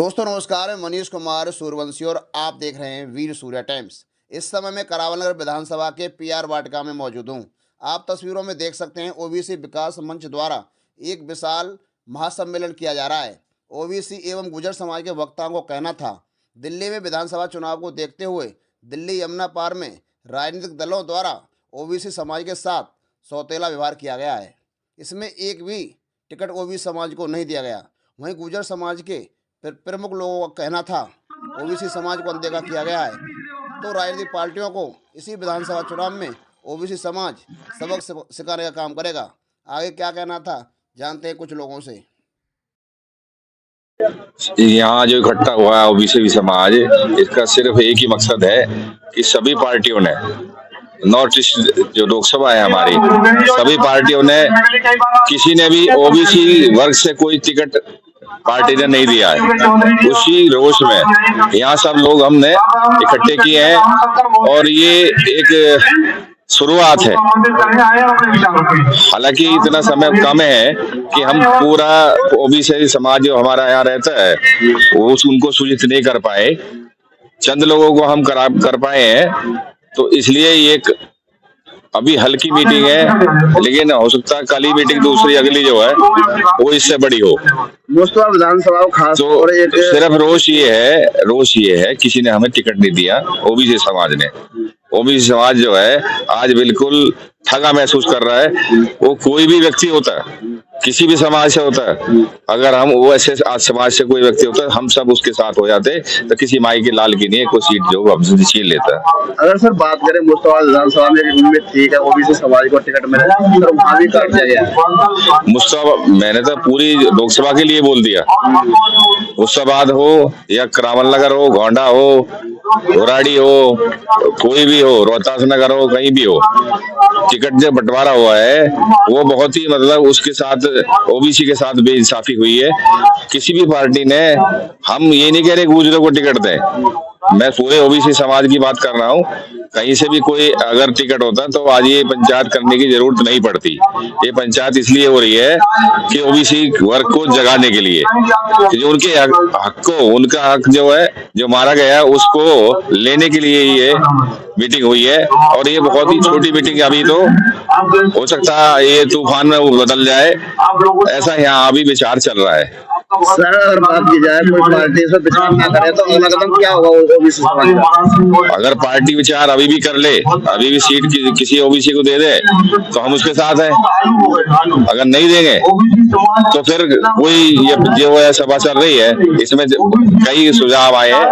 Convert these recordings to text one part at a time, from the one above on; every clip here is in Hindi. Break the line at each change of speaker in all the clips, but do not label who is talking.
दोस्तों नमस्कार, मैं मनीष कुमार सूर्यवंशी और आप देख रहे हैं वीर सूर्या टाइम्स। इस समय मैं करावल नगर विधानसभा के पीआर वाटिका में मौजूद हूं। आप तस्वीरों में देख सकते हैं ओबीसी विकास मंच द्वारा एक विशाल महासम्मेलन किया जा रहा है। ओबीसी एवं गुर्जर समाज के वक्ताओं को कहना था, दिल्ली में विधानसभा चुनाव को देखते हुए दिल्ली यमुना पार में राजनीतिक दलों द्वारा ओबीसी समाज के साथ सौतेला व्यवहार किया गया है। इसमें एक भी टिकट ओबीसी समाज को नहीं दिया गया। वहीं गुर्जर समाज के प्रमुख लोगों का कहना था ओबीसी समाज को अनदेखा किया गया है। तो राजनीतिक पार्टियों को इसी विधानसभा चुनाव में ओबीसी समाज सबक सिखाने का काम करेगा। आगे क्या कहना था जानते हैं कुछ लोगों से।
यहाँ जो इकट्ठा हुआ है ओबीसी समाज, इसका सिर्फ एक ही मकसद है कि सभी पार्टियों ने, नॉर्थ ईस्ट जो लोकसभा है हमारी, सभी पार्टियों ने किसी ने भी ओबीसी वर्ग से कोई टिकट पार्टी ने नहीं दिया है। उसी रोष में यहाँ सब लोग हमने इकट्ठे किए हैं और ये एक शुरुआत है। हालांकि इतना समय कम है कि हम पूरा ओबीसी समाज जो हमारा यहाँ रहता है वो उनको सूचित नहीं कर पाए, चंद लोगों को हम कर पाए हैं। तो इसलिए ये एक अभी हल्की मीटिंग है, लेकिन हो सकता है कल ही मीटिंग दूसरी अगली जो है वो इससे बड़ी हो।
विधानसभा खास
तो और सिर्फ रोष ये है किसी ने हमें टिकट नहीं दिया। ओबीसी समाज ने, ओबीसी समाज जो है आज बिल्कुल ठगा महसूस कर रहा है। वो कोई भी व्यक्ति होता है, किसी भी समाज से होता है, अगर हम वो ऐसे समाज से कोई व्यक्ति होता है हम सब उसके साथ हो जाते, तो किसी माई के लाल की नहीं कोई सीट जो हमसे छीन लेता है।
अगर सर बात करें मुश्ताबाद विधानसभा में ठीक है ओबीसी समाज को टिकट मिला, वहाँ भी काट दिया गया।
मुश्ताबाद मैंने तो पूरी लोकसभा के लिए बोल दिया। मुश्ताबाद हो या करावल नगर हो, गोंडा हो, घोराड़ी हो, कोई भी हो, रोहतास नगर हो, कहीं भी हो, टिकट जो बंटवारा हुआ है वो बहुत ही मतलब उसके साथ ओबीसी के साथ बेइंसाफी हुई है। किसी भी पार्टी ने, हम ये नहीं कह रहे गुर्जरों को टिकट दें, मैं पूरे ओबीसी समाज की बात कर रहा हूँ। कहीं से भी कोई अगर टिकट होता तो आज ये पंचायत करने की जरूरत नहीं पड़ती। ये पंचायत इसलिए हो रही है कि ओबीसी वर्ग को जगाने के लिए, जो उनके हक को, उनका हक जो है जो मारा गया है उसको लेने के लिए ये मीटिंग हुई है। और ये बहुत ही छोटी मीटिंग, अभी तो हो सकता है ये तूफान में वो बदल जाए, ऐसा यहाँ अभी विचार चल रहा है।
सर अगर बात की जाए कोई पार्टी से विचार ना करे तो अगला कदम क्या होगा ओबीसी समाज का?
अगर पार्टी विचार अभी भी कर ले, अभी भी सीट किसी ओबीसी को दे दे तो हम उसके साथ हैं। अगर नहीं देंगे तो फिर कोई ये जो है सभा चल रही है इसमें कई सुझाव आए हैं,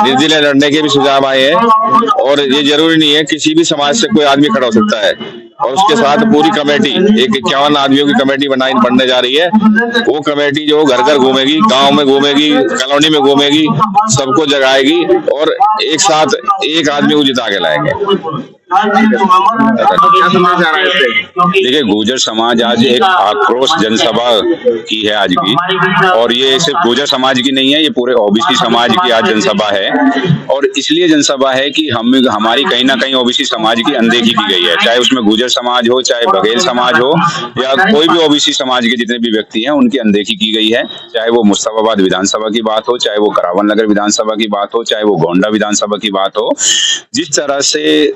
निर्दलीय लड़ने के भी सुझाव आए हैं। और ये जरूरी नहीं है किसी भी समाज से कोई आदमी खड़ा हो सकता है। और उसके साथ पूरी कमेटी, एक 51 आदमियों की कमेटी बनने जा रही है। वो कमेटी जो घर घर घूमेगी, गांव में घूमेगी, कॉलोनी में घूमेगी, सबको जगाएगी और एक साथ एक आदमी को जिता के लाएंगे। देखिए, गुर्जर समाज आज एक आक्रोश जनसभा की है आज की, और ये सिर्फ गुर्जर समाज की नहीं है, ये पूरे ओबीसी समाज की आज जनसभा है। और इसलिए जनसभा है कि हमारी कहीं ना कहीं ओबीसी समाज की अनदेखी की गई है, चाहे उसमें गुर्जर समाज हो, चाहे बघेल समाज हो, या कोई भी ओबीसी समाज के जितने भी व्यक्ति हैं उनकी अनदेखी की गई है। चाहे वो मुश्ताबाद विधानसभा की बात हो, चाहे वो करावल नगर विधानसभा की बात हो, चाहे वो गोंडा विधानसभा की बात हो, जिस तरह से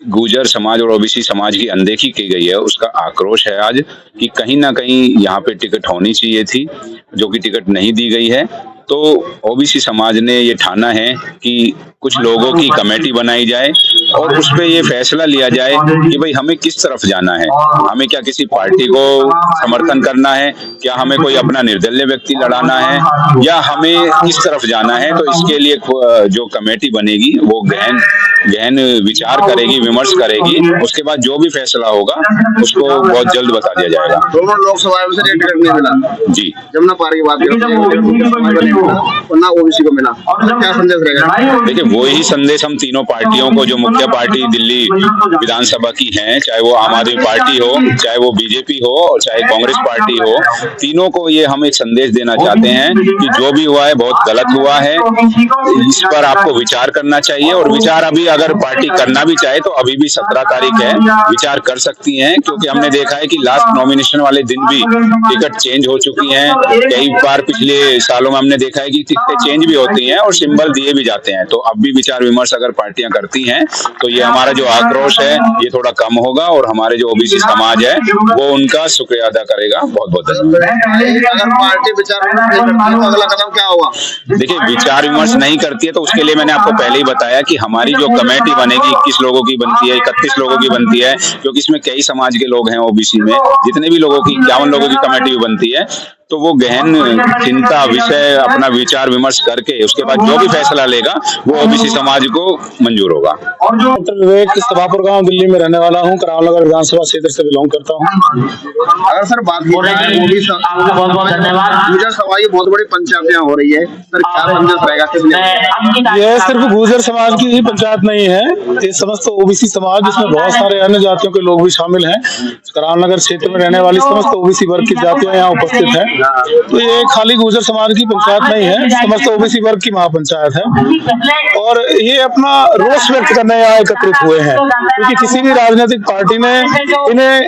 गुर्जर समाज और ओबीसी समाज की अनदेखी की गई है उसका आक्रोश है आज कि कहीं ना कहीं यहाँ पे टिकट होनी चाहिए थी, जो कि टिकट नहीं दी गई है। तो ओबीसी समाज ने ये ठाना है कि कुछ लोगों की कमेटी बनाई जाए और उस पे ये फैसला लिया जाए कि भाई हमें किस तरफ जाना है, हमें क्या किसी पार्टी को समर्थन करना है, क्या हमें कोई अपना निर्दलीय व्यक्ति लड़ाना है, या हमें किस तरफ जाना है। तो इसके लिए जो कमेटी बनेगी वो गहन विचार करेगी, विमर्श करेगी, उसके बाद जो भी फैसला होगा उसको बहुत जल्द बता दिया जाएगा।
दोनों लोकसभा में से टिकट नहीं मिला
जी,
जमुना पार की बात ना ओबीसी को मिला, क्या संदेश रहेगा?
देखिए, वही संदेश हम तीनों पार्टियों को, जो मुख्य पार्टी दिल्ली विधानसभा की हैं, चाहे वो आम आदमी पार्टी हो, चाहे वो बीजेपी हो, और चाहे कांग्रेस पार्टी हो, तीनों को ये हम एक संदेश देना चाहते हैं कि जो भी हुआ है बहुत गलत हुआ है, इस पर आपको विचार करना चाहिए। और विचार अभी अगर पार्टी करना भी चाहे तो अभी भी 17 तारीख है, विचार कर सकती हैं, क्योंकि हमने देखा है कि लास्ट नॉमिनेशन वाले दिन भी टिकट चेंज हो चुकी हैं। कई बार पिछले सालों में हमने देखा है कि टिकटें चेंज भी होती हैं और सिंबल दिए भी जाते हैं। तो अब भी विचार विमर्श अगर पार्टियां करती हैं तो ये हमारा जो आक्रोश है ये थोड़ा कम होगा और हमारे जो ओबीसी समाज है वो उनका शुक्रिया अदा करेगा। बहुत बहुत धन्यवाद।
अगर पार्टी विचार विमर्श नहीं करती तो अगला कदम क्या होगा?
देखिए, विचार विमर्श नहीं करती है तो उसके लिए मैंने आपको पहले ही बताया कि हमारी जो कमेटी बनेगी 21 लोगों की बनती है, 31 लोगों की बनती है, क्योंकि इसमें कई समाज के लोग हैं। ओबीसी में जितने भी लोगों की 51 लोगों की कमेटी भी बनती है, तो वो गहन चिंता विषय अपना विचार विमर्श करके उसके बाद जो भी फैसला लेगा वो ओबीसी समाज को मंजूर होगा।
और जो विवेक सभापुर गांव दिल्ली में रहने वाला हूं, करावल नगर विधानसभा क्षेत्र से बिलोंग करता हूं।
अगर सर बात की जाए गुर्जर समाज की बहुत बड़ी पंचायतें हो रही है सर, क्या संदेश रहेगा किस लिए?
यह सिर्फ गुर्जर समाज की ही पंचायत नहीं है, ये समस्त ओबीसी समाज जिसमें बहुत सारे अन्य जातियों के लोग भी शामिल हैं। करावल नगर क्षेत्र में रहने वाली समस्त ओबीसी वर्ग की जातियां यहाँ उपस्थित है। तो ये खाली गुर्जर समाज की पंचायत नहीं है, समस्त ओबीसी वर्ग की महापंचायत है और ये अपना रोष व्यक्त करने यहाँ एकत्रित हुए हैं, क्योंकि किसी भी राजनीतिक पार्टी ने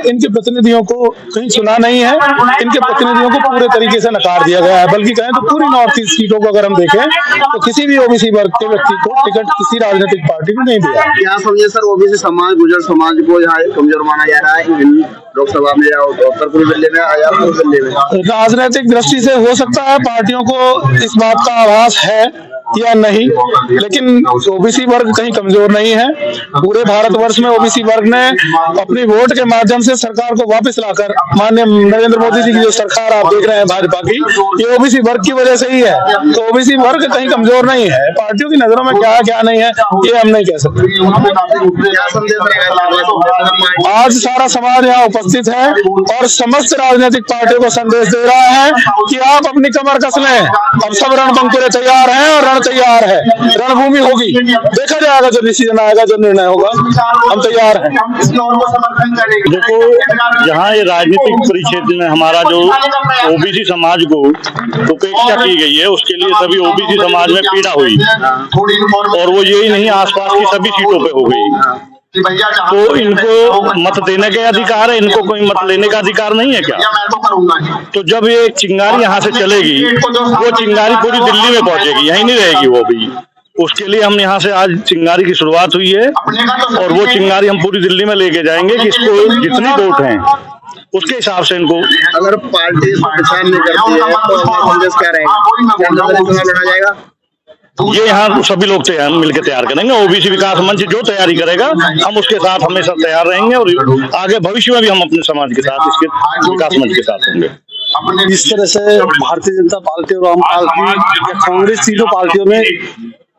इनके प्रतिनिधियों को कहीं चुना नहीं है। इनके प्रतिनिधियों को पूरे तरीके से नकार दिया गया है, बल्कि कहें तो पूरी नॉर्थ ईस्ट सीटों को अगर हम देखें तो किसी भी ओबीसी वर्ग के व्यक्ति को टिकट किसी राजनीतिक पार्टी ने नहीं दिया।
क्या समझे सर, ओबीसी समाज गुर्जर समाज को यहाँ कमजोर माना जा रहा है लोकसभा में या उत्तर पूर्व दिल्ली में या पूर्व दिल्ली में?
राजनीतिक दृष्टि से हो सकता है पार्टियों को इस बात का आभास है या नहीं, लेकिन ओबीसी वर्ग कहीं कमजोर नहीं है। पूरे भारतवर्ष में ओबीसी वर्ग ने अपनी वोट के माध्यम से सरकार को वापस लाकर, माननीय नरेंद्र मोदी जी की जो सरकार आप देख रहे हैं भाजपा की, ये ओबीसी वर्ग की वजह से ही है। तो ओबीसी वर्ग कहीं कमजोर नहीं है। पार्टियों की नजरों में क्या है क्या नहीं है ये हम नहीं कह सकते। आज सारा समाज यहाँ उपस्थित है और समस्त राजनीतिक पार्टियों को संदेश दे रहा है कि आप अपनी कमर कस लें, अब सब रणबंकुरे तैयार हैं और तैयार है, रणभूमि होगी, देखा जाएगा जो डिसीजन आएगा, जो निर्णय होगा, हम तैयार हैं।
देखो, यहाँ ये राजनीतिक परिक्षेत्र में हमारा जो ओबीसी समाज को उपेक्षा की गई है उसके लिए सभी ओबीसी समाज में पीड़ा हुई और वो यही नहीं आसपास की सभी सीटों पे हो गई। तो इनको मत देने के अधिकार है, इनको कोई मत लेने का अधिकार नहीं है क्या? तो जब ये चिंगारी यहाँ से चलेगी वो चिंगारी पूरी दिल्ली में पहुंचेगी, यहीं नहीं रहेगी वो भी। उसके लिए हम यहाँ से आज चिंगारी की शुरुआत हुई है और वो चिंगारी हम पूरी दिल्ली में लेके जाएंगे कि इसको जितनी वोट हैं उसके हिसाब से इनको।
अगर पार्टी विचार नहीं करती है तो संदेश क्या रहेगा? लड़ा जाएगा
ये यहाँ सभी लोग तैयार मिलकर तैयार करेंगे। ओबीसी विकास मंच जो तैयारी करेगा हम उसके साथ हमेशा तैयार रहेंगे और आगे भविष्य में भी हम अपने समाज के साथ इसके विकास मंच के साथ होंगे।
इस तरह से भारतीय जनता पार्टी और आम पार्टी या कांग्रेस तीनों पार्टियों में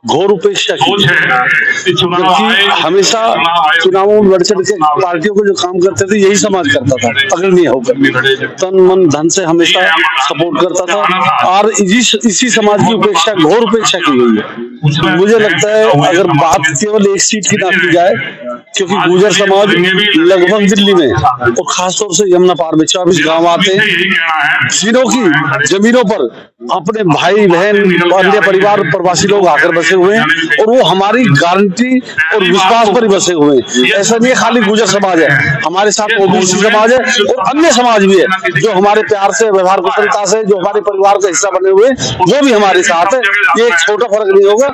घोर उपेक्षा की, जबकि हमेशा चुनावों में बढ़ चढ़ के पार्टियों को जो काम करते थे यही समाज करता था, अग्रणीय होकर तन मन धन से हमेशा सपोर्ट करता था और इसी समाज की उपेक्षा, घोर उपेक्षा की हुई है। मुझे लगता है अगर बात केवल एक सीट की ना की जाए, क्योंकि गुर्जर समाज लगभग दिल्ली में और खासतौर से यमुना पार में 24 गांव आते हैं, जिनों की जमीनों पर अपने भाई बहन अन्य परिवार प्रवासी लोग आकर बसे हुए हैं और वो हमारी गारंटी और विश्वास पर ही बसे हुए हैं। ऐसा नहीं है खाली गुर्जर समाज है, हमारे साथ ओबीसी समाज है और अन्य समाज भी है जो हमारे प्यार से, व्यवहार कुशलता से, जो हमारे परिवार का हिस्सा बने हुए वो भी हमारे साथ है। ये एक छोटा फर्क नहीं होगा,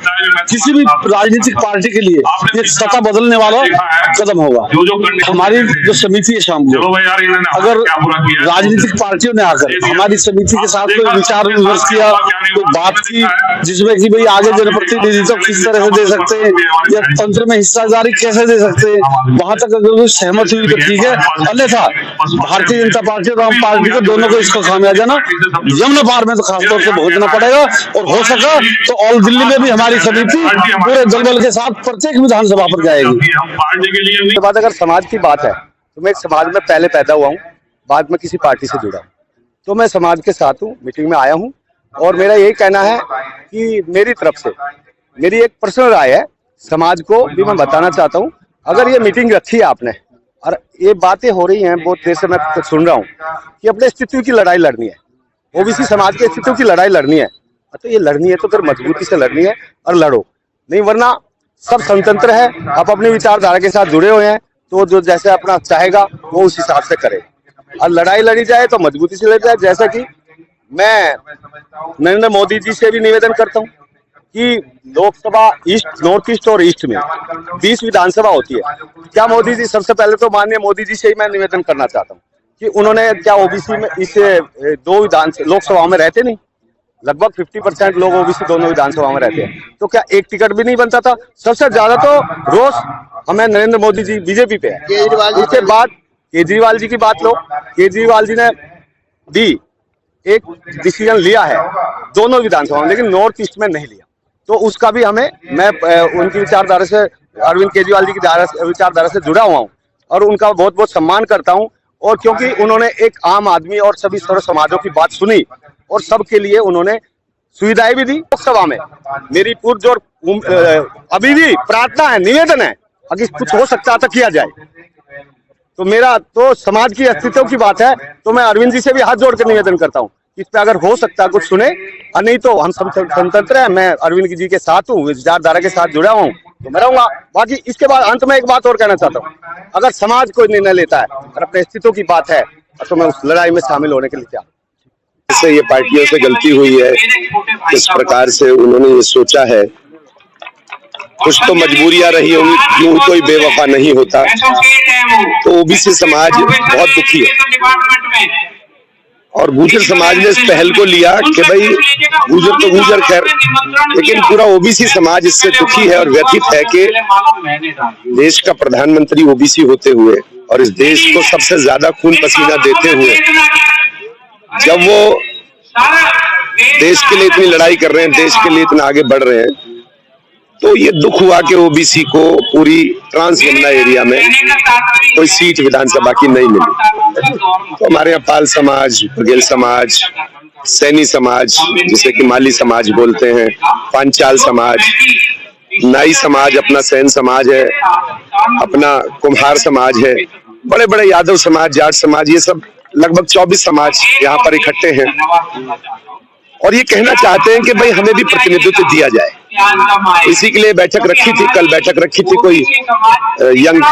किसी भी राजनीतिक पार्टी के लिए ये सत्ता बदलने वाला कदम होगा। हमारी जो समिति है शाम को, अगर राजनीतिक पार्टियों ने आकर हमारी समिति के साथ कोई विचार विमर्श किया, कोई बात की जिसमें कि भाई आगे जनप्रतिनिधित्व किस तरह से दे सकते हैं या तंत्र में हिस्सेदारी कैसे दे सकते हैं, वहां तक अगर कोई सहमत हुई तो ठीक है, अन्यथा भारतीय जनता पार्टी और आम पार्टी को दोनों को इसको खामियाजा ना यमुना पार में तो खासतौर से भुगतना पड़ेगा और हो सका तो ऑल दिल्ली में भी हमारी समिति पूरे दलबल के साथ प्रत्येक विधानसभा पर जाएगी।
बात अगर समाज की बात है तो मैं समाज में पहले पैदा हुआ हूँ, बाद में किसी पार्टी से जुड़ा, तो मैं समाज के साथ हूँ, मीटिंग में आया हूँ और मेरा यही कहना है कि मेरी तरफ से मेरी एक पर्सनल राय है, समाज को भी मैं बताना चाहता हूँ। अगर ये मीटिंग रखी है आपने और ये बातें हो रही हैं बहुत देर से मैं सुन रहा हूँ कि अपने अस्तित्व की लड़ाई लड़नी है, ओबीसी समाज के अस्तित्व की लड़ाई लड़नी है, तो ये लड़नी है तो फिर मजबूती से लड़नी है और लड़ो, नहीं वरना सब स्वतंत्र है, आप अपनी विचारधारा के साथ जुड़े हुए हैं, तो जो जैसे अपना चाहेगा वो उस हिसाब से करे। और लड़ाई लड़ी जाए तो मजबूती से लड़ी जाए। जैसा कि मैं नरेंद्र मोदी जी से भी निवेदन करता हूँ कि लोकसभा ईस्ट, नॉर्थ ईस्ट और ईस्ट में 20 विधानसभा होती है। क्या मोदी जी, सबसे पहले तो माननीय मोदी जी से ही मैं निवेदन करना चाहता हूँ कि उन्होंने क्या ओबीसी में इस 2 लोकसभाओं में रहते नहीं, लगभग 50% लोग ओबीसी दोनों विधानसभाओं में रहते हैं, तो क्या एक टिकट भी नहीं बनता था? सबसे ज्यादा तो रोष हमें नरेंद्र मोदी जी बीजेपी पे है। उसके बाद केजरीवाल जी की बात लो, केजरीवाल जी ने भी एक डिसीजन लिया है दोनों विधानसभाओं में, लेकिन नॉर्थ ईस्ट में नहीं लिया, तो उसका भी हमें, मैं उनकी विचारधारा से, अरविंद केजरीवाल जी की विचारधारा से जुड़ा हुआ हूँ और उनका बहुत बहुत सम्मान करता हूँ। और क्योंकि उन्होंने एक आम आदमी और सभी सर्व समाजों की बात सुनी और सबके लिए उन्होंने सुविधाएं भी दी। लोकसभा में मेरी पुरजोर अभी भी प्रार्थना है, निवेदन है, अगर कुछ हो सकता तो किया जाए। तो मेरा तो समाज की अस्तित्व की बात है, तो मैं अरविंद जी से भी हाथ जोड़ कर निवेदन करता हूँ इस पे अगर हो सकता कुछ सुने, और नहीं तो हम सब स्वतंत्र हैं। मैं अरविंद जी के साथ हूँ, विचारधारा के साथ जुड़ा हूँ, तो मैं रहूंगा। बाकी इसके बाद अंत में एक बात और कहना चाहता हूँ, अगर समाज कोई निर्णय लेता है और अपने अस्तित्व की बात है तो मैं उस लड़ाई में शामिल होने के लिए तैयार।
इससे ये पार्टियों से गलती हुई है, इस प्रकार से उन्होंने ये सोचा है, कुछ तो मजबूरियां रही होंगी, क्यों कोई बेवफा नहीं होता। तो ओबीसी समाज बहुत दुखी है और गुर्जर समाज ने इस पहल को लिया कि भाई गुर्जर तो गुर्जर खैर, लेकिन पूरा ओबीसी समाज इससे दुखी है और व्यथित है कि देश का प्रधानमंत्री ओबीसी होते हुए और इस देश को सबसे ज्यादा खून पसीना देते हुए जब वो देश के लिए इतनी लड़ाई कर रहे हैं, देश के लिए इतना आगे बढ़ रहे हैं, तो ये दुख हुआ कि ओबीसी को पूरी ट्रांस यमुना एरिया में कोई सीट विधानसभा की नहीं मिली। तो हमारे यहाँ पाल समाज, बघेल समाज, सैनी समाज जिसे कि माली समाज बोलते हैं, पांचाल समाज, नाई समाज, अपना सैन समाज है, अपना कुम्हार समाज है, बड़े बड़े यादव समाज, जाट समाज, ये सब लगभग 24 समाज यहाँ पर इकट्ठे हैं और ये कहना चाहते हैं कि भाई हमें भी प्रतिनिधित्व दिया जाए। इसी के लिए बैठक रखी थी, कल बैठक रखी थी। कोई यंग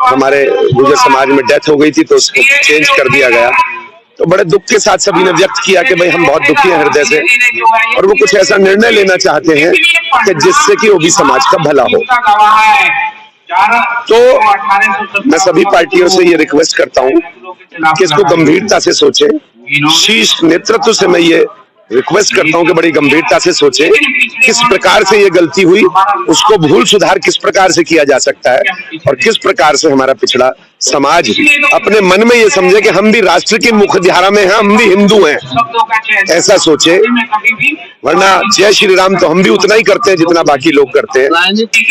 हमारे गुर्जर समाज में डेथ हो गई थी तो उसको चेंज कर दिया गया। तो बड़े दुख के साथ सभी ने व्यक्त किया कि भाई हम बहुत दुखी हैं हृदय से और वो कुछ ऐसा निर्णय लेना चाहते हैं कि जिससे कि ओबीसी समाज का भला हो। तो मैं सभी पार्टियों से ये रिक्वेस्ट करता हूँ कि इसको गंभीरता से सोचें। शीर्ष नेतृत्व से मैं ये रिक्वेस्ट करता हूं कि बड़ी गंभीरता से सोचें किस प्रकार से ये गलती हुई, उसको भूल सुधार किस प्रकार से किया जा सकता है और किस प्रकार से हमारा पिछड़ा समाज अपने मन में ये समझे कि हम भी राष्ट्र की मुख्यधारा में हैं, हम भी हिंदू हैं, ऐसा सोचे। वरना जय श्री राम तो हम भी उतना ही करते हैं जितना बाकी लोग करते हैं।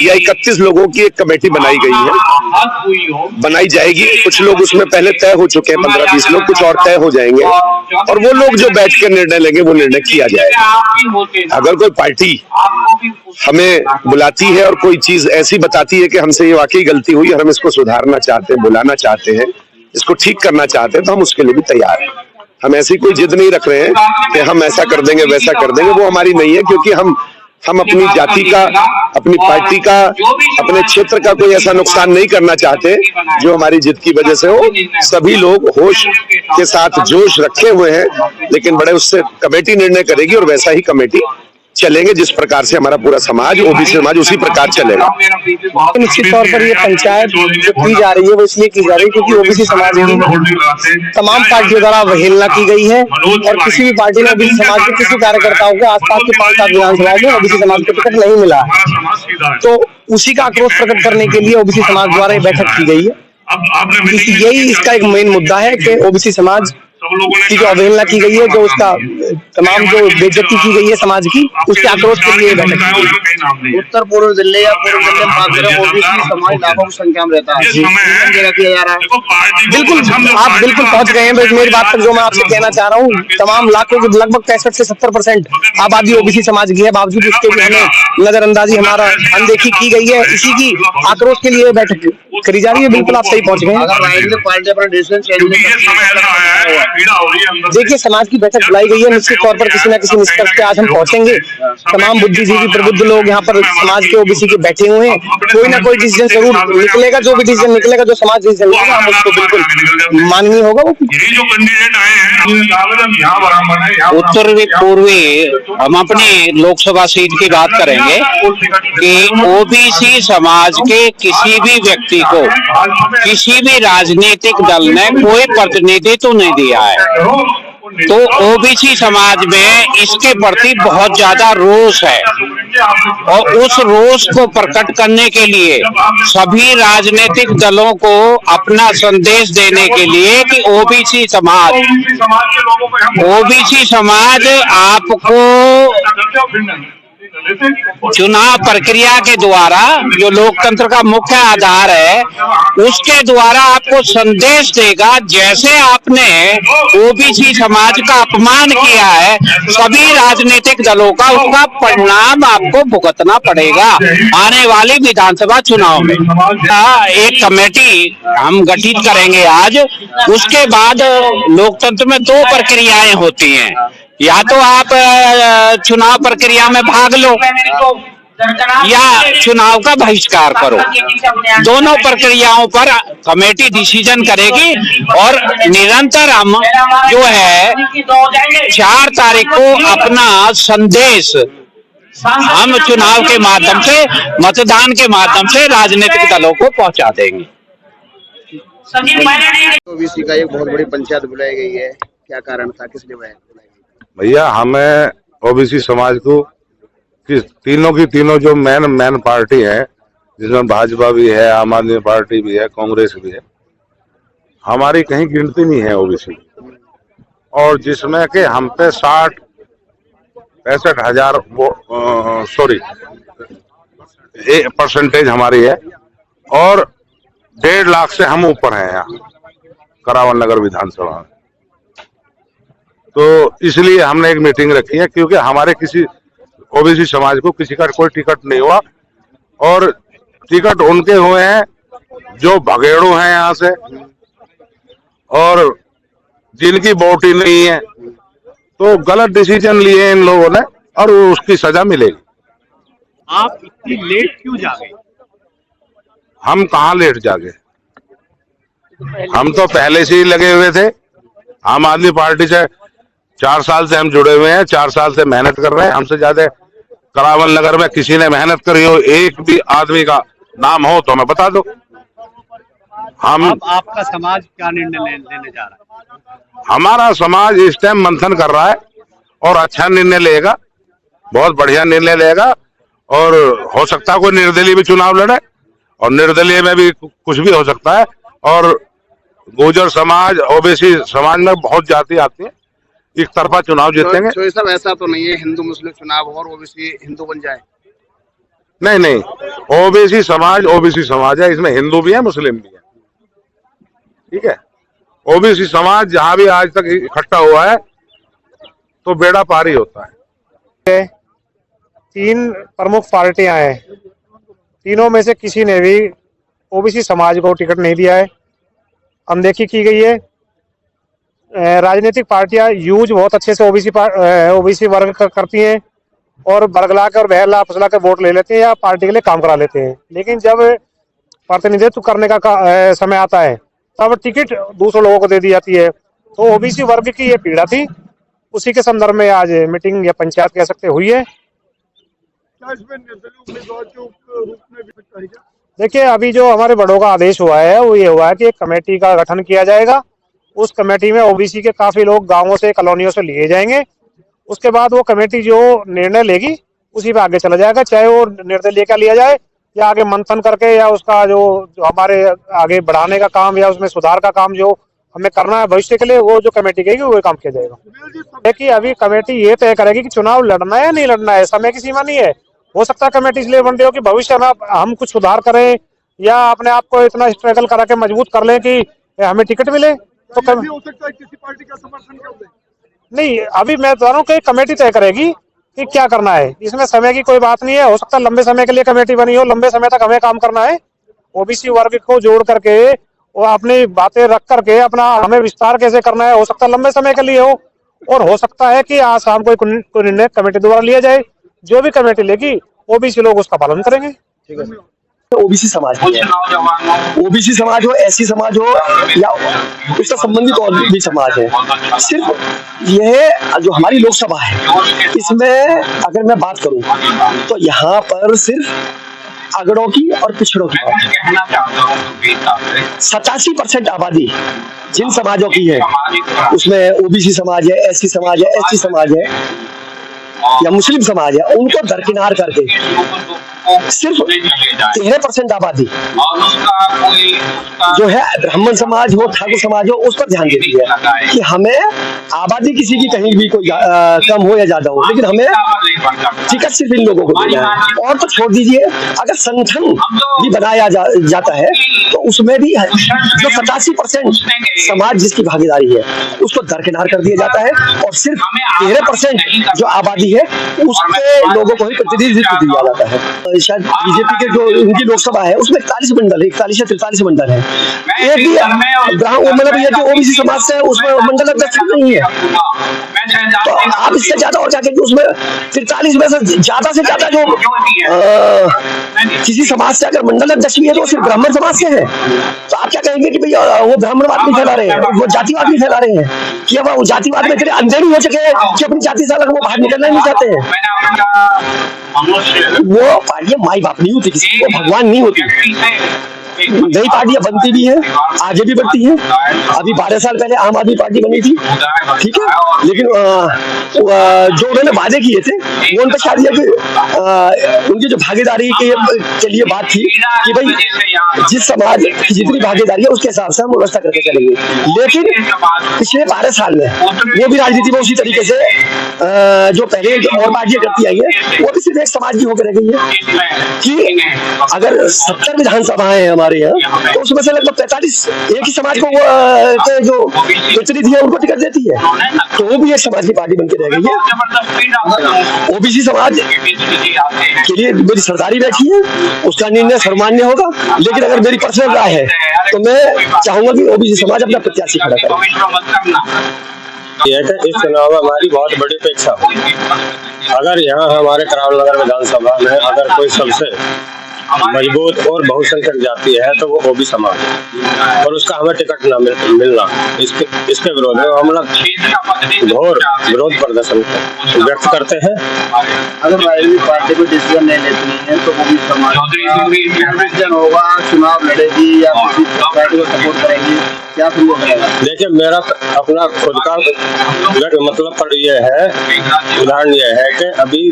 यह 31 लोगों की एक कमेटी बनाई गई है, बनाई जाएगी। कुछ लोग उसमें पहले तय हो चुके हैं, 15-20 लोग, कुछ और तय हो जाएंगे और वो लोग जो बैठ कर निर्णय लेंगे वो निर्णय किया जाएगा। अगर कोई पार्टी हमें बुलाती है और कोई चीज ऐसी बताती है कि हमसे ये वाकई गलती हुई और हम इसको सुधारना चाहते हैं, बुलाना चाहते हैं, इसको ठीक करना चाहते हैं, तो हम उसके लिए भी तैयार हैं। हम ऐसी कोई जिद नहीं रख रहे हैं कि हम ऐसा कर देंगे वैसा कर देंगे, वो हमारी नहीं है। क्योंकि हम अपनी जाति का, अपनी पार्टी का, अपने क्षेत्र का कोई ऐसा नुकसान नहीं करना चाहते जो हमारी जिद की वजह से हो। सभी लोग होश के साथ जोश रखे हुए हैं, लेकिन बड़े उससे कमेटी निर्णय करेगी और वैसा ही कमेटी चलेंगे जिस प्रकार से हमारा पूरा समाज, ओबीसी समाज, उसी प्रकार चलेगा।
निश्चित तौर पर ये पंचायत जो की जा रही है वो इसलिए की जा रही है क्योंकि ओबीसी समाज की तमाम पार्टियों द्वारा अवहेलना की गई है और किसी भी पार्टी ने ओबीसी समाज के किसी कार्यकर्ताओं को आसपास के 5-7 विधानसभा में ओबीसी समाज को टिकट नहीं मिला है। तो उसी का आक्रोश प्रकट करने के लिए ओबीसी समाज द्वारा ये बैठक की गई है। यही इसका एक मेन मुद्दा है कि ओबीसी समाज की जो अवहेलना की गई है, जो उसका तमाम जो बेइज्जती की गई है समाज की, उसके आक्रोश के लिए बैठक।
उत्तर पूर्व दिल्ली या पूर्व दिल्ली में ओबीसी समाज लाखों की संख्या में रहता है, किया जा रहा है।
बिल्कुल, आप बिल्कुल पहुंच गए हैं मेरी बात तक। जो मैं आपसे कहना चाह रहा हूँ, तमाम लाखों की लगभग 65 से 70% आबादी ओबीसी समाज की है, बावजूद इसके भी हमें नजरअंदाजी, हमारा अनदेखी की गई है। इसी की आक्रोश के लिए बैठक करी जा रही है। बिल्कुल आप सही पहुंच गए हैं।
अगर राजनीतिक पार्टी अपना डिसीजन चेंज नहीं करती
देखिए, समाज की बैठक बुलाई गई है, निश्चित तौर पर किसी न किसी निष्कर्ष पे आज हम पहुंचेंगे। तमाम बुद्धिजीवी प्रबुद्ध लोग यहाँ पर समाज के ओबीसी के बैठे हुए हैं। कोई ना कोई डिसीजन जरूर निकलेगा, जो भी डिसीजन निकलेगा, जो समाज डिसीजन निकलेगा, हम उसको बिल्कुल माननीय होगा वो।
यही जो कैंडिडेट आए हैं
उत्तर पूर्वी हम अपनी लोकसभा सीट की बात करेंगे कि ओबीसी समाज के किसी भी व्यक्ति को किसी भी राजनीतिक दल ने कोई प्रतिनिधित्व नहीं दिया है, तो ओबीसी समाज में इसके प्रति बहुत ज्यादा रोष है और उस रोष को प्रकट करने के लिए सभी राजनीतिक दलों को अपना संदेश देने के लिए कि ओबीसी समाज आपको चुनाव प्रक्रिया के द्वारा, जो लोकतंत्र का मुख्य आधार है, उसके द्वारा आपको संदेश देगा। जैसे आपने ओबीसी समाज का अपमान किया है, सभी राजनीतिक दलों का उसका परिणाम आपको भुगतना पड़ेगा आने वाली विधानसभा चुनाव में। एक कमेटी हम गठित करेंगे आज। उसके बाद लोकतंत्र में दो प्रक्रियाएं होती हैं, या तो आप चुनाव प्रक्रिया में भाग लो या चुनाव का बहिष्कार करो। दोनों प्रक्रियाओं पर कमेटी डिसीजन करेगी और निरंतर हम जो है 4 तारीख को अपना संदेश हम चुनाव के माध्यम से, मतदान के माध्यम से राजनीतिक दलों को पहुंचा देंगे।
ओबीसी का एक बहुत बड़ी पंचायत बुलाई गई है, क्या कारण था, किस लिए बुलाई गई?
भैया, हमें ओबीसी समाज को तीनों की तीनों जो मेन पार्टी है, जिसमें भाजपा भी है, आम आदमी पार्टी भी है, कांग्रेस भी है, हमारी कहीं गिनती नहीं है ओबीसी। और जिसमें कि हम पे 65 हजार परसेंटेज हमारी है और 1.5 लाख से हम ऊपर हैं यहाँ करावन नगर विधानसभा में। तो इसलिए हमने एक मीटिंग रखी है, क्योंकि हमारे किसी ओबीसी समाज को किसी का कोई टिकट नहीं हुआ और टिकट उनके हुए हैं जो भगेड़ू हैं यहाँ से और जिनकी वोट ही नहीं है। तो गलत डिसीजन लिए इन लोगों ने और उसकी सजा मिलेगी।
आप इतनी लेट क्यों जागे?
हम कहाँ लेट जागे, हम तो पहले से ही लगे हुए थे। आम आदमी पार्टी से 4 साल से हम जुड़े हुए हैं, 4 साल से मेहनत कर रहे हैं। हमसे ज्यादा करावल नगर में किसी ने मेहनत करी हो, एक भी आदमी का नाम हो तो हमें बता दो। हम
आपका समाज क्या निर्णय लेने जा रहा है?
हमारा समाज इस टाइम मंथन कर रहा है और अच्छा निर्णय लेगा, बहुत बढ़िया निर्णय लेगा। और हो सकता है कोई निर्दलीय भी चुनाव लड़े और निर्दलीय में भी कुछ भी हो सकता है। और गुर्जर समाज, ओबीसी समाज में बहुत जाति आती है, एक तरफा चुनाव जीतेंगे।
तो सब ऐसा तो नहीं है हिंदू मुस्लिम चुनाव और ओबीसी हिंदू बन जाए?
नहीं, ओबीसी समाज है, इसमें हिंदू भी है, मुस्लिम भी है। ठीक है, ओबीसी समाज जहां भी आज तक इकट्ठा हुआ है तो बेड़ा पार ही होता है।
3 प्रमुख पार्टियां हैं, तीनों में से किसी ने भी ओबीसी समाज को टिकट नहीं दिया है। अनदेखी की गई है। राजनीतिक पार्टियां यूज बहुत अच्छे से ओबीसी वर्ग करती हैं और बरगला कर बहला फसला कर वोट ले लेते हैं या पार्टी के लिए काम करा लेते हैं। लेकिन जब प्रतिनिधित्व करने का समय आता है तब टिकट दूसरे लोगों को दे दी जाती है। तो ओबीसी वर्ग की ये पीड़ा थी, उसी के संदर्भ में आज मीटिंग या पंचायत कह सकते हुई है। देखिए, अभी जो हमारे बड़ों का आदेश हुआ है वो ये हुआ है कि एक कमेटी का गठन किया जाएगा। उस कमेटी में ओबीसी के काफी लोग गांवों से, कॉलोनियों से लिए जाएंगे। उसके बाद वो कमेटी जो निर्णय लेगी उसी पे आगे चला जाएगा, चाहे वो निर्दलीय का लिया जाए या आगे मंथन करके या उसका जो हमारे आगे बढ़ाने का काम या उसमें सुधार का काम जो हमें करना है भविष्य के लिए, वो जो कमेटी कहेगी वो काम किया जाएगा। देखिए, अभी कमेटी ये तय करेगी कि चुनाव लड़ना है या नहीं लड़ना है, समय की सीमा नहीं है। हो सकता है कमेटी इसलिए बन रही हो कि भविष्य में हम कुछ सुधार करें या अपने आप को इतना स्ट्रगल करा के मजबूत कर लें कि हमें टिकट मिले। तो हो सकता है किसी पार्टी का समर्थन कर दें। नहीं, अभी मैं बता रहा हूँ कि कमेटी तय करेगी कि क्या करना है, इसमें समय की कोई बात नहीं है। हो सकता है लंबे समय के लिए कमेटी बनी हो, लंबे समय तक हमें काम करना है। ओबीसी वर्ग को जोड़ करके
वो अपनी बातें रख करके अपना हमें विस्तार कैसे करना है, हो सकता है लंबे समय के लिए हो, और हो सकता है कि आज शाम को कोई निर्णय कमेटी द्वारा लिया जाए। जो भी कमेटी लेगी ओबीसी लोग उसका पालन करेंगे। ठीक है।
ओबीसी समाज भी है, ओबीसी समाज हो, एससी समाज हो या उससे संबंधित और भी समाज है। सिर्फ यह जो हमारी लोकसभा है इसमें अगर मैं बात करूं तो यहाँ पर सिर्फ अगड़ों की और पिछड़ों की बात है। 87% आबादी जिन समाजों की है उसमें ओबीसी समाज है, एससी समाज है, एसटी समाज है या मुस्लिम समाज है, उनको दरकिनार करके सिर्फ 13% आबादी जो है ब्राह्मण समाज हो, ठाकुर समाज हो, उस पर ध्यान देती है कि हमें आबादी किसी की कहीं भी कोई कम हो या ज्यादा हो, लेकिन हमें टिकट सिर्फ इन लोगों को देना है। और तो छोड़ दीजिए, अगर संगठन भी बनाया जाता है तो उसमें भी जो 87% समाज जिसकी भागीदारी है उसको दरकिनार कर दिया जाता है और सिर्फ 13% जो आबादी है उसके लोगों को ही प्रतिनिधित्व दिया जाता है। शायद बीजेपी के जो उनकी लोकसभा है उसमें 41 मंडल है, 41 या 43 मंडल है। एक भी मतलब ये जो ओबीसी समाज से उसमें मंडल अध्यक्ष नहीं है, तो आप इससे ज्यादा और जाके उसमें 43 में से ज्यादा जो किसी समाज से अगर मंडल अध्यक्ष भी है तो सिर्फ ब्राह्मण समाज से है, तो आप क्या कहेंगे कि भैया वो ब्राह्मणवाद नहीं फैला रहे हैं, वो जातिवाद नहीं फैला रहे हैं, कि अब वो जातिवाद में इतने अंधे नहीं हो सके कि अपनी जाति से अलग वो बाहर निकलना नहीं चाहते हैं। वो पार्टियां माई बाप नहीं होती, किसी को भगवान नहीं होती। नई पार्टियां बनती भी हैं, आगे भी बढ़ती हैं। अभी 12 साल पहले आम आदमी पार्टी बनी थी, ठीक है, लेकिन जो उन्होंने वादे किए थे वो उन पर शायद उनकी जो भागीदारी के लिए बात थी कि भाई जिस समाज की जितनी भागीदारी है उसके हिसाब से हम व्यवस्था करके चलेंगे, लेकिन पिछले 12 साल में वो भी राजनीति में उसी तरीके से जो पहले और पार्टियां करती आई है वो भी सिर्फ एक समाज की होकर रह गई है कि अगर 70 विधानसभाएं हमारे यहाँ तो उसमें से लगभग 45 एक ही समाज को जो प्रतिनिधि है उनको टिकट देती है, तो वो भी एक समाज की पार्टी बनकर रह गई है। ओबीसी समाज के लिए मेरी सरदारी बैठी है, उसका निर्णय सर्वमान्य होगा, लेकिन अगर मेरी पर्सनल राय है तो मैं चाहूंगा कि ओबीसी समाज अपना प्रत्याशी खड़ा करे।
इस चुनाव में हमारी बहुत बड़ी अपेक्षा होगी। अगर यहाँ हमारे करावल नगर विधानसभा में अगर कोई सबसे मजबूत और बहुसंख्यक जाति है तो वो ओबीसी समाज है, और उसका हमें टिकट न मिलना, इसके विरोध में हम लोग घोर विरोध प्रदर्शन व्यक्त करते हैं।
अगर राजनीतिक पार्टी को डिसीजन नहीं लेती है तो ओबीसी समाज होगा, चुनाव लड़ेगी या किसी पार्टी को सपोर्ट करेगी, क्या
देखिए मेरा अपना खुद का मतलब पर यह है, उदाहरण यह है कि अभी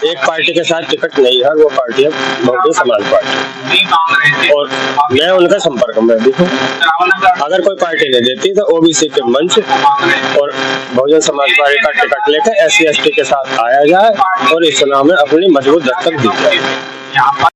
एक पार्टी के साथ टिकट नहीं है, वो पार्टी है बहुजन समाज पार्टी, और मैं उनके संपर्क में भी हूँ। अगर कोई पार्टी नहीं देती तो ओबीसी के मंच और बहुजन समाज पार्टी का टिकट लेकर SC ST के साथ आया जाए और इस चुनाव में अपनी मजबूत दस्तक दी जाए।